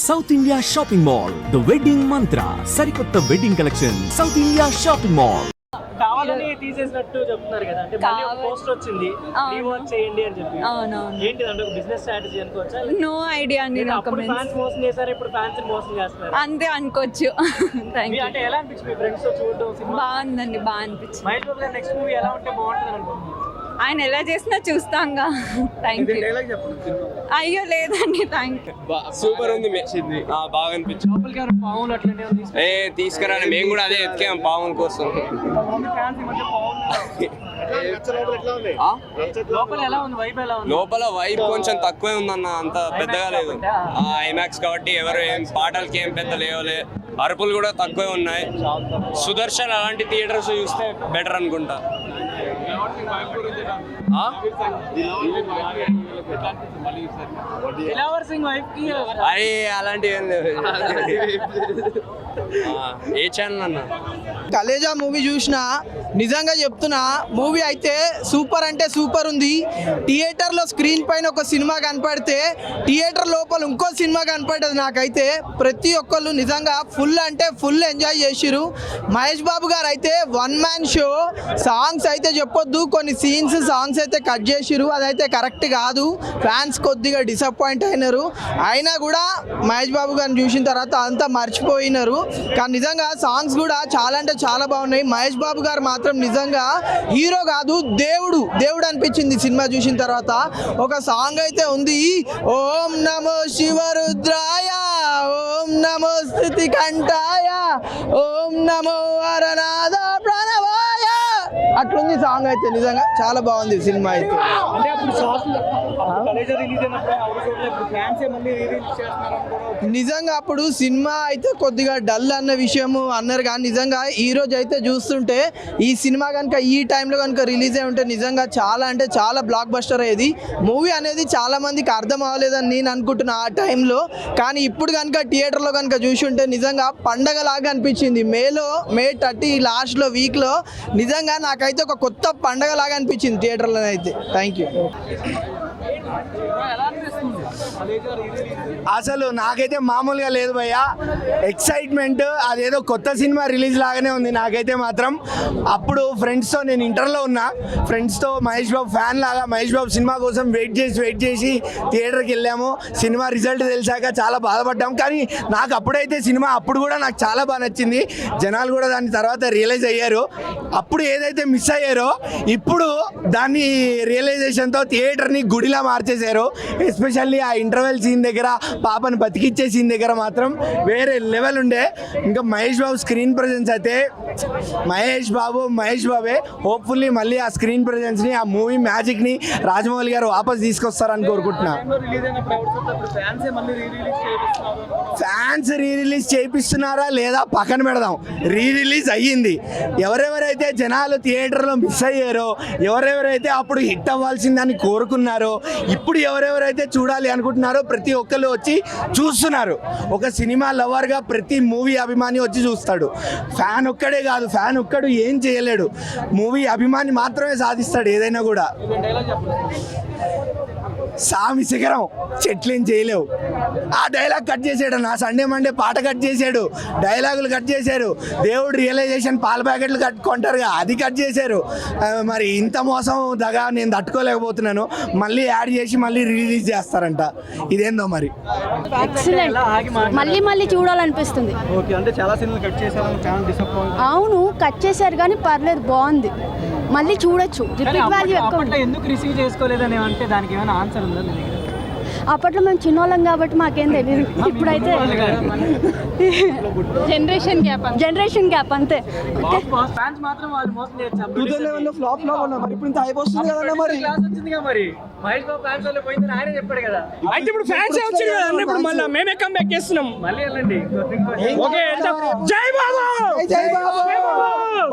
South India shopping mall, the wedding మంత్ర, సరికొత్త wedding collection, south India shopping mall. కావాలని తీసేసినట్టు చెప్తున్నారు కదా, అంటే మళ్ళీ ఒక పోస్ట్ వచ్చింది రీవర్క్ చేయండి అని చెప్పి. ఏంటి అంటే ఒక బిజినెస్ స్ట్రాటజీ అనుకోవచ్చా? నో ఐడియా అండి. అప్పుడు ఫ్యాన్స్ మోసం చేశారు, ఇప్పుడు ఫ్యాన్స్ మోసం చేస్తున్నారు అంతే అనుకోవచ్చు. థాంక్యూ. అంటే ఎలా అనిపించింది మీ ఫ్రెండ్స్ తో చూడడం సినిమా? బాగుందండి, బాగా అనిపించింది. మహేష్ బాబు గారి నెక్స్ట్ మూవీ ఎలా ఉంటే బాగుంటుంది అనుకుంటున్నారు? ఆయన ఎలా చేసినా చూస్తాంగా. Thank you. అయ్యో లేదండి, థ్యాంక్ యూ. సూపర్ ఉంది, బాగా అనిపించింది. లోపల గారు పావులు అట్లనే తీసుకురాని మేము కూడా అదే ఎత్తికాం పావుల కోసం. లోపల ఎలా ఉంది, వైబ్ ఎలా ఉంది? లోపల వైబ్ కొంచెం తక్కువే ఉందన్న, అంత పెద్దగా లేదు. ఐమాక్స్ కాబట్టి ఎవరు ఏం పాటలకి ఏం పెద్ద లేవలే, అరుపులు కూడా తక్కువే ఉన్నాయి. సుదర్శన్ అలాంటి థియేటర్స్ చూస్తే బెటర్ అనుకుంటా. అరే అలాంటివి ఏం లేవు. ఏ ఛానల్ అన్న? కలేజా మూవీ చూసిన, నిజంగా చెప్తున్నా, మూవీ అయితే సూపర్ అంటే సూపర్ ఉంది. థియేటర్లో స్క్రీన్ పైన ఒక సినిమా కనపడితే థియేటర్ లోపల ఇంకో సినిమా కనపడ్డది. నాకైతే ప్రతి ఒక్కళ్ళు నిజంగా ఫుల్ అంటే ఫుల్ ఎంజాయ్ చేసిరు. మహేష్ బాబు గారు అయితే వన్ మ్యాన్ షో. సాంగ్స్ అయితే చెప్పొద్దు, కొన్ని సీన్స్ సాంగ్స్ అయితే కట్ చేసిరు, అదైతే కరెక్ట్ కాదు. ఫ్యాన్స్ కొద్దిగా డిసప్పాయింట్ అయినారు. అయినా కూడా మహేష్ బాబు గారిని చూసిన తర్వాత అంతా మర్చిపోయినారు. కానీ నిజంగా సాంగ్స్ కూడా చాలా అంటే చాలా బాగున్నాయి. మహేష్ బాబు గారు మాత్రం నిజంగా హీరో కాదు, దేవుడు అనిపించింది సినిమా చూసిన తర్వాత. ఒక సాంగ్ అయితే ఉంది, ఓం నమో శివరుద్రాయ, ఓం నమో స్థితి కంఠాయ, ఓం నమో హరనాథ ప్రణవాయ, అట్లుంది సాంగ్ అయితే. నిజంగా చాలా బాగుంది సినిమా అయితే. అంటే అప్పుడు రిలీజ్ అయినప్పుడు ఫ్యాన్స్ మళ్ళీ రిలీజ్ చేస్తున్నారు. నిజంగా అప్పుడు సినిమా అయితే కొద్దిగా డల్ అన్న విషయము అన్నారు. కానీ నిజంగా ఈ రోజు అయితే చూస్తుంటే ఈ సినిమా కనుక ఈ టైంలో కనుక రిలీజ్ అయి ఉంటే నిజంగా చాలా అంటే చాలా బ్లాక్ బస్టర్ అయ్యేది. మూవీ అనేది చాలా మందికి అర్థం అవ్వలేదని నేను అనుకుంటున్నా ఆ టైంలో. కానీ ఇప్పుడు కనుక థియేటర్లో కనుక చూసి ఉంటే నిజంగా పండగలాగా అనిపించింది. మే 30 లాస్ట్లో వీక్లో నిజంగా నాకైతే ఒక కొత్త పండగలాగా అనిపించింది థియేటర్లో అయితే. Thank you. అసలు నాకైతే మామూలుగా లేదు భయ్య, ఎక్సైట్మెంట్. అదేదో కొత్త సినిమా రిలీజ్ లాగానే ఉంది నాకైతే మాత్రం. అప్పుడు ఫ్రెండ్స్తో, నేను ఇంటర్లో ఉన్నా, ఫ్రెండ్స్తో మహేష్ బాబు ఫ్యాన్ లాగా మహేష్ బాబు సినిమా కోసం వెయిట్ చేసి థియేటర్కి వెళ్ళాము. సినిమా రిజల్ట్ తెలిసాక చాలా బాధపడ్డాం. కానీ నాకు అప్పుడైతే సినిమా అప్పుడు కూడా నాకు చాలా బాగా నచ్చింది. జనాలు కూడా దాని తర్వాత రియలైజ్ అయ్యారు. అప్పుడు ఏదైతే మిస్ అయ్యారో ఇప్పుడు దాన్ని రియలైజేషన్తో థియేటర్ని గుడిలా మార్చేశారు. ఎస్పెషల్లీ ఆ ఇంటర్వెల్ సీన్ దగ్గర, పాపను బతికిచ్చే సీన్ దగ్గర మాత్రం వేరే లెవెల్ ఉండే. ఇంకా మహేష్ బాబు స్క్రీన్ ప్రెజెన్స్ అయితే మహేష్ బాబే. హోప్ఫుల్లీ మళ్ళీ ఆ స్క్రీన్ ప్రెజెన్స్ని, ఆ మూవీ మ్యాజిక్ని రాజమౌళి గారు వాపస్ తీసుకొస్తారని కోరుకుంటున్నా. ఫ్యాన్స్ రిలీజ్ చేయిస్తున్నారా లేదా పక్కన పెడదాం, రిలీజ్ అయ్యింది. ఎవరెవరైతే జనాలు థియేటర్లో మిస్ అయ్యారో, ఎవరెవరైతే అప్పుడు హిట్ అవ్వాల్సిందని కోరుకున్నారో, ఇప్పుడు ఎవరెవరైతే చూడాలి అనుకుంటున్నారో ప్రతి ఒక్కరు వచ్చి చూస్తున్నారు. ఒక సినిమా లవర్గా ప్రతి మూవీ అభిమాని వచ్చి చూస్తాడు. ఫ్యాన్ ఒక్కడే కాదు, ఫ్యాన్ ఒక్కడు ఏం చేయలేడు, మూవీ అభిమాని మాత్రమే సాధిస్తాడు ఏదైనా కూడా. సామి శిఖరం చెట్లేం చేయలేవు, ఆ డైలాగ్ కట్ చేసాడు. నా సండే మండే పాట కట్ చేశాడు, డైలాగులు కట్ చేశారు. దేవుడు రియలైజేషన్ పాల ప్యాకెట్లు కట్టుకుంటారుగా, అది కట్ చేశారు. మరి ఇంత మోసం దగా నేను తట్టుకోలేకపోతున్నాను. మళ్ళీ యాడ్ చేసి మళ్ళీ రిలీజ్ చేస్తారంట, ఇదేందో మరి. మళ్ళీ చూడాలనిపిస్తుంది. అవును, కట్ చేశారు కానీ పర్లేదు, బాగుంది, మళ్ళీ చూడొచ్చు. రిపీట్ వాల్యూ ఎక్కువ. ఎందుకు రిసీవ్ చేసుకోలేదని అంటే దానికి ఏమైనా ఆన్సర్ ఉందా? అప్పట్లో మేము చిన్నోళ్ళం కాబట్టి మాకేం తెలియదు. ఇప్పుడైతే జనరేషన్ గ్యాప్ అంతే. ఫ్యాన్స్ మాత్రం వాళ్ళు మోసం చేస్తారు. 2011 ఫ్లాప్ లో ఉన్నా, మరి ఇప్పుడు ఇంత హైప్ వస్తుంది కదా. మరి క్లాస్ వచ్చిందిగా, మరి మహేష్ బాబు ఫ్యాన్స్ వల్ల పోయిందని ఆయన చెప్పాడు కదా. అయితే ఇప్పుడు ఫ్యాన్స్ వచ్చింది కదా, ఇప్పుడు మళ్ళీ మేమే కంబ్యాక్ చేస్తున్నాం. మళ్ళీ వెళ్ళండి. ఓకే, జై బాబు, జై బాబు,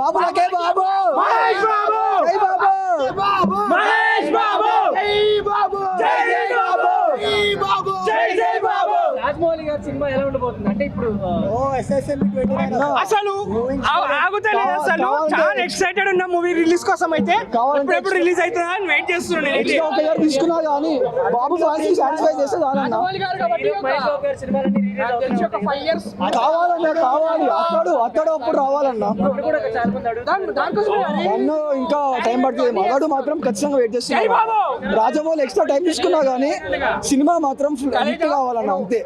బాబులకే బాబు, మహేష్ బాబు, జై బాబు, మహేష్ బాబు, జై బాబు, జై బాబు, జై బాబు, జై బాబు. రాజమౌళి గారి సినిమా ఎలా ఉండబోతుంది అంటే ఇప్పుడు అసలు ఆగుతలేదు అసలు చాలా ఎక్సైటెడ్ ఉన్న మూవీ రిలీజ్ కోసం అయితే ఎప్పుడు రిలీజ్ అవుతుందా అని వెయిట్ చేస్తున్నాను తీసుకున్నా కానీ బాబు ఫ్యాన్స్ సాటిస్ఫై చేస్తే చాలన్నా మహేష్ బాబు గారి సినిమాలన్నీ రిలీజ్ అవుతున్నాయి కావాలి అతడు అప్పుడు రావాలన్నా ఇప్పుడు కూడా చాలా మంది అడుగుతారు నన్ను ఇంకా టైం పడుతుంది మగాడు మాత్రం ఖచ్చితంగా వెయిట్ చేస్తున్నాను రాజమౌళి ఎక్స్ట్రా టైం తీసుకున్నా కానీ సినిమా మాత్రం హిట్ కావాలన్నా అంతే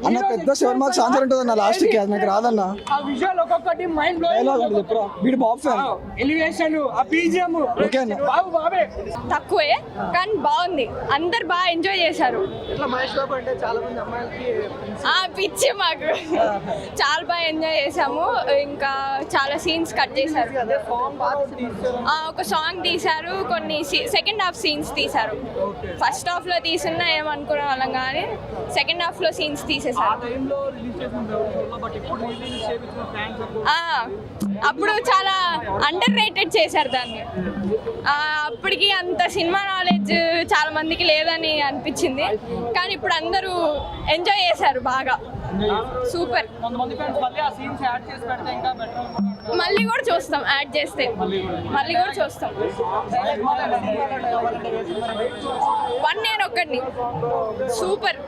అన్న పెద్ద 7 మార్క్స్ ఆన్సర్ ఉంటుంది అన్న లాస్ట్ కి అది నాకు రాదన్నా ఆ విజువల్ ఒక్కొక్కటి మైండ్ బ్లోయింగ్ డైలాగ్ ఉంటుంది చెప్పురా వీడు బాబు ఫ్యాన్ ఎలివేషన్ ఆ బీజిఎం ఓకే అన్న బాబే తక్కువే కానీ బాగుంది, అందరు బాగా ఎంజాయ్ చేశారు. ఇట్లా మహేష్ బాబు అంటే చాలా మంది అమ్మాయిలకి పిచ్చి మాకు చాలా బాగా ఎంజాయ్ చేసాము. ఇంకా చాలా సీన్స్ కట్ చేశారు. ఒక సాంగ్ తీశారు, కొన్ని సెకండ్ హాఫ్ సీన్స్ తీశారు. ఫస్ట్ హాఫ్ లో తీసున్నా ఏమనుకునే వాళ్ళం కానీ సెకండ్ హాఫ్ లో సీన్స్ తీసేసారు. అప్పుడు చాలా అండర్ రేటెడ్ చేశారు దాన్ని. అప్పటికి అంత సినిమా నాలెడ్జ్ చాలా మందికి లేదని అనిపించింది, కానీ ఇప్పుడు అందరూ ఎంజాయ్ చేశారు బాగా. సూపర్. మళ్ళీ కూడా చూస్తాం, యాడ్ చేస్తే మళ్ళీ కూడా చూస్తాం. నేను ఒక్కడిని సూపర్.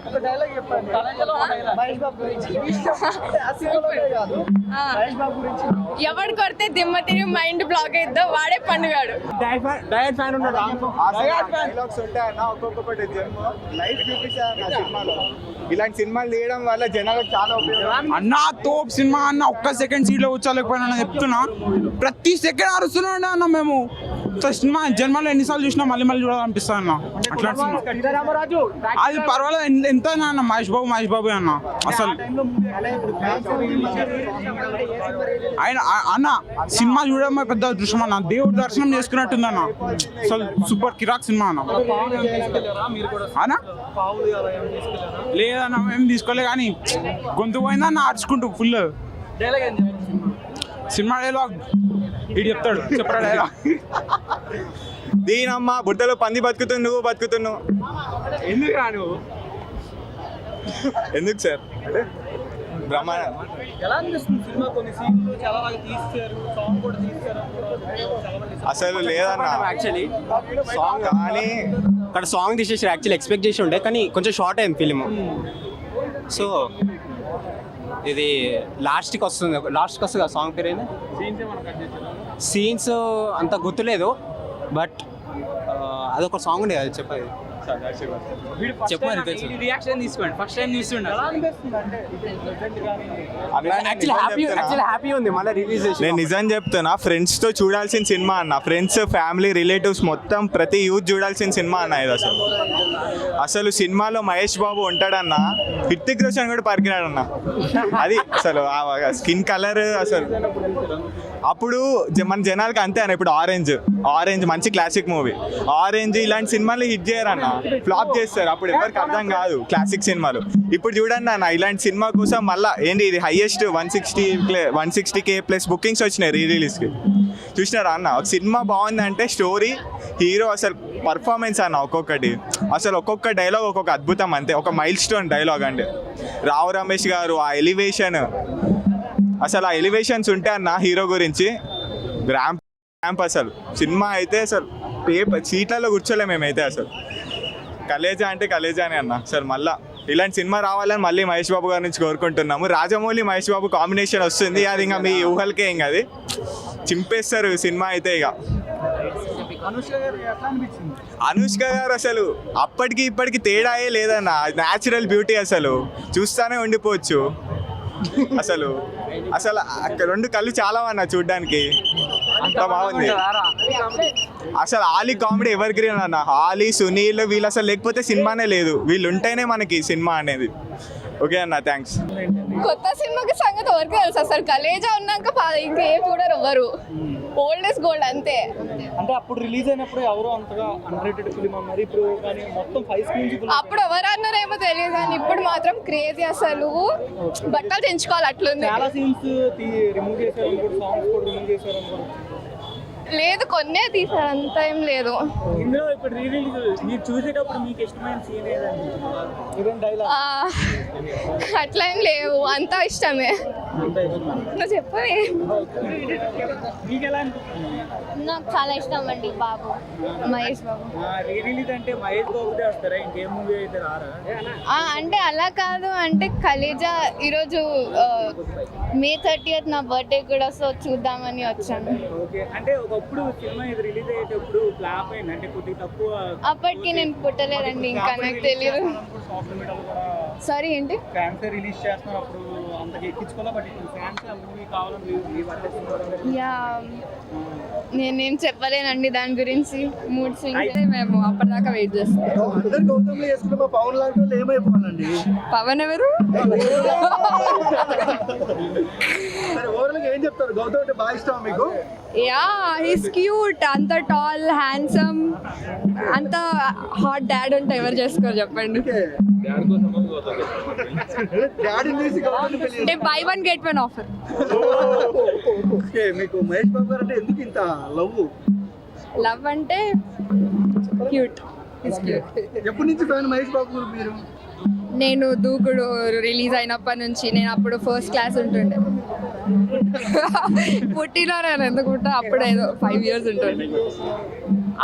ఎవడు కొడితే దిమ్మ తిరిగి మైండ్ బ్లాక్ అయిద్దో వాడే పండుగాడు. డయట్ ఫ్యాన్ ఉన్నాడు. ఇలాంటి సినిమాలు తీయడం వల్ల జనాలకు చాలా ఉపయోగం. అన్న తోపు సినిమా అన్న, ఒక్క సెకండ్ సీట్లో కూర్చోలేకపోయినా చెప్తున్నా. ప్రతి సెకండ్ అరుస్తున్నాడు అన్న. మేము సినిమా జన్మలో ఎన్నిసార్లు చూసినా మళ్ళీ చూడాలనిపిస్తా అన్న. అట్లాంటి సినిమా అది పర్వాలేదు, ఎంత అన్న మహేష్ బాబు అన్న. అసలు ఆయన అన్న సినిమా చూడడం పెద్ద దృశ్యం అన్న. దేవుడు దర్శనం చేసుకున్నట్టుంది అన్న. అసలు సూపర్ కిరాక్ సినిమా అన్న. అన్న లేదన్న మేము తీసుకోలే, కానీ గొంతు పోయిందన్న ఆర్చుకుంటూ ఫుల్. సినిమా డైలాగ్ ఇటు చెప్తాడు, చెప్పరా డైలాగ్. దీనమ్మ బుట్టలో పంది బతుకుతున్నావు బతుకుతున్నావు. ఎందుకు రా నువ్వు? ఎందుకు సార్ అంటే బ్రహ్మాండం. ఎలా అనిపిస్తుంది సినిమా? కొన్ని సీన్లు చాలా బాగా తీస్తారు, సాంగ్ కూడా తీస్తారు. అసలు లేదన్న యాక్చువల్లీ సాంగ్ కానీ అక్కడ సాంగ్ తీసేసి యాక్చువల్లీ ఎక్స్పెక్ట్ చేసి ఉండే, కానీ కొంచెం షార్ట్ అయింది ఫిలిం. సో ఇది లాస్ట్కి వస్తుంది కదా సాంగ్ పేరు ఏంది? సీన్స్ అంత గుర్తులేదు, బట్ అదొక సాంగ్ ఉండే అది చెప్పేది. చెప్పమని తెలుసు. రియాక్షన్ తీసుకోండి, ఫస్ట్ టైం చూస్తుండే. హ్యాపీ ఉంది మళ్ళీ రిలీజ్ చేసి. నేను నిజం చెప్తున్నా, ఫ్రెండ్స్ తో చూడాల్సిన సినిమా అన్న. ఫ్రెండ్స్, ఫ్యామిలీ, రిలేటివ్స్ మొత్తం ప్రతి యూత్ చూడాల్సిన సినిమా అన్న ఇది. అసలు సినిమాలో మహేష్ బాబు ఉంటాడన్న, హృతిక్ రోషన్ కూడా పరికినాడన్న. అది అసలు స్కిన్ కలర్ అసలు అప్పుడు మన జనాలకి అంతే అన్న. ఇప్పుడు ఆరెంజ్ మంచి క్లాసిక్ మూవీ. ఆరెంజ్ ఇలాంటి సినిమాలు హిట్ చేయరన్న, ఫ్లాప్ చేస్తారు. అప్పుడు ఎవరికి అర్థం కాదు క్లాసిక్ సినిమాలు. ఇప్పుడు చూడండి అన్న, ఇలాంటి సినిమా కోసం మళ్ళీ ఏంటి ఇది హైయెస్ట్ 160K ప్లస్ బుకింగ్స్ వచ్చినాయి రిలీజ్కి. చూసినారా అన్న? ఒక సినిమా బాగుందంటే స్టోరీ, హీరో, అసలు పర్ఫార్మెన్స్ అన్న. ఒక్కొక్క డైలాగ్ ఒక్కొక్క అద్భుతం అంతే. ఒక మైల్ స్టోన్ డైలాగ్ అంటే రావు రమేష్ గారు ఆ ఎలివేషన్, అసలు ఆ ఎలివేషన్స్ ఉంటే అన్న హీరో గురించి ర్యాంప్ అసలు. సినిమా అయితే అసలు సీట్లలో కూర్చోలే మేమైతే. అసలు కలేజా అంటే కలేజానే అన్న. అసలు మళ్ళీ ఇలాంటి సినిమా రావాలని మళ్ళీ మహేష్ బాబు గారి నుంచి కోరుకుంటున్నాము. రాజమౌళి మహేష్ బాబు కాంబినేషన్ వస్తుంది, అది ఇంకా మీ ఊహలకే ఇంకా అది చింపేస్తారు సినిమా అయితే. ఇక అనుష్క గారు అసలు అప్పటికి ఇప్పటికి తేడాయే లేదన్న. న్యాచురల్ బ్యూటీ, అసలు చూస్తానే ఉండిపోవచ్చు. అసలు రెండు కళ్ళు చాలా అన్న చూడ్డానికి, అంత బాగుంది. అసలు ఆలీ కామెడీ ఎవర్ గ్రీన్ అన్న. ఆలీ, సునీల్ వీళ్ళు అసలు లేకపోతే సినిమానే లేదు. వీళ్ళు ఉంటేనే మనకి సినిమా అనేది. ఓకే అన్న, థ్యాంక్స్. కొత్త సినిమాకి సంగతి ఎవరికి తెలుసు? అసలు కలేజా ఉన్నాక ఇంకా ఏం చూడరు ఎవరు. ఓల్డ్ ఇస్ గోల్డ్ అంతే. అంటే అప్పుడు రిలీజ్ అయినప్పుడు ఎవరు అంతగా అండర్రేటెడ్ ఫిల్మ్ అన్నారు. ఇప్పుడు కానీ మొత్తం 5 స్క్రీన్స్. అప్పుడు ఎవరు అన్నారేమో తెలియదు, కానీ ఇప్పుడు మాత్రం క్రేజీ. అసలు బట్టలు తెంచుకోవాలి అట్లుంది. చాలా సీన్స్ రిమూవ్ చేశారు, సాంగ్స్ కూడా రిమూవ్ చేశారు. లేదు కొన్నే తీసారు, అంత ఏం లేదు. ఇందులో ఇప్పుడు రిలీజ్ మీరు చూసేటప్పుడు మీకు ఇష్టమైన సీన్ ఏదండి? అట్లా ఏం లేవు, అంతా ఇష్టమే. నువ్వు చెప్పవే. మీకు ఎలా అనిపిస్తుంది? నాకు చాలా ఇష్టం అండి బాబు, మహేష్ బాబు. రిలీజ్ అంటే మహేష్ బాబుదే వస్తారా, ఇంకేం మూవీ అయితే రారా? అంటే అలా కాదు, అంటే కలేజా ఈరోజు May 30th నా బర్త్డే కూడా, సో చూద్దామని వచ్చాను. ఓకే, అంటే ఒకప్పుడు సినిమా ఇది రిలీజ్ అయ్యేటప్పుడు ఫ్లాప్ అయింది, అంటే కొద్దిగా తక్కువ. అప్పటికి నేను పుట్టలేదండి, ఇంకా నాకు తెలియదు. సారీ ఏంటి? ఫ్యాన్స్ రిలీజ్ చేస్తున్నారు, అప్పుడు అంతగా ఎక్కించుకోలే, బట్ ఇప్పుడు ఫ్యాన్స్ ఆ మూవీ కావాలని యా, నేనేం చెప్పలేనండి దాని గురించి. Mood swings. మేము అప్పటిదాకా వెయిట్ చేస్తాం. పవన్ లాంటి వాళ్ళు ఏమైపోవాలండి? పవన్ ఎవరు? ఏం చెప్తారు? గౌతమ్ అంటే బాగా ఇష్టం మీకు? యా, హీస్ క్యూట్, అంత టాల్, హ్యాండ్సమ్, అంత హాట్ డాడ్ ఉంటే ఎవరు చేసుకోరు చెప్పండి. అంటే బై 1 get 1 ఆఫర్. ఓకే, మీకు మహేష్ బాబు గారు అంటే ఎందుకు ఇంత లవ్ అంటే క్యూట్. ఎప్పటి నుంచి ఫ్యాన్ మహేష్ బాబు మీరు? నేను దూకుడు రిలీజ్ అయినప్పటి నుంచి, నేను అప్పుడు ఫస్ట్ క్లాస్ ఉంటుండే. పుట్టిలో నేను ఎందుకు పుట్టా, అప్పుడు ఏదో 5 years ఉంటుండే.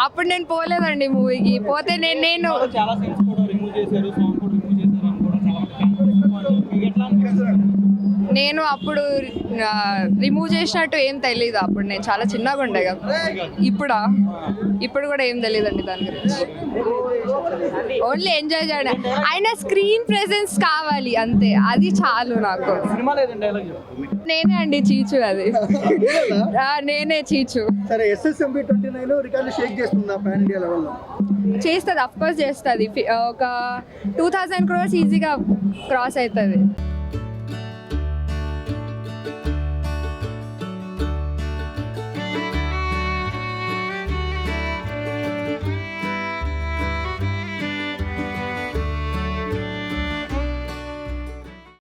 అప్పుడు నేను పోలేదండి మూవీకి. పోతే నేను చాలా సీన్స్ కూడా రిమూవ్ చేశారు, సాంగ్ కూడా రిమూవ్ చేశారు అని కూడా చాలా మంది మీకు ఎట్లా అనిపిస్తుంది? నేను అప్పుడు రిమూవ్ చేసినట్టు ఏం తెలీదు, అప్పుడు నేను చాలా చిన్నగా ఉండే కదా. ఇప్పుడు కూడా ఏం తెలియదండి దాని గురించి. ఓన్లీ ఎంజాయ్ చేయడం, ఆయన స్క్రీన్ ప్రెజెన్స్ కావాలి అంతే, అది చాలు నాకు. సినిమా లేదండి, డైలాగ్ నేనే అండి చీచు, అది నేనే చీచు. సరే, SSMB 29 రికార్డు షేక్ చేస్తుందా పాన్ ఇండియా లెవెల్లో? చేస్తుంది, అఫ్ కోర్స్ చేస్తుంది. ఒక 2000 crores ఈజీగా క్రాస్ అవుతుంది.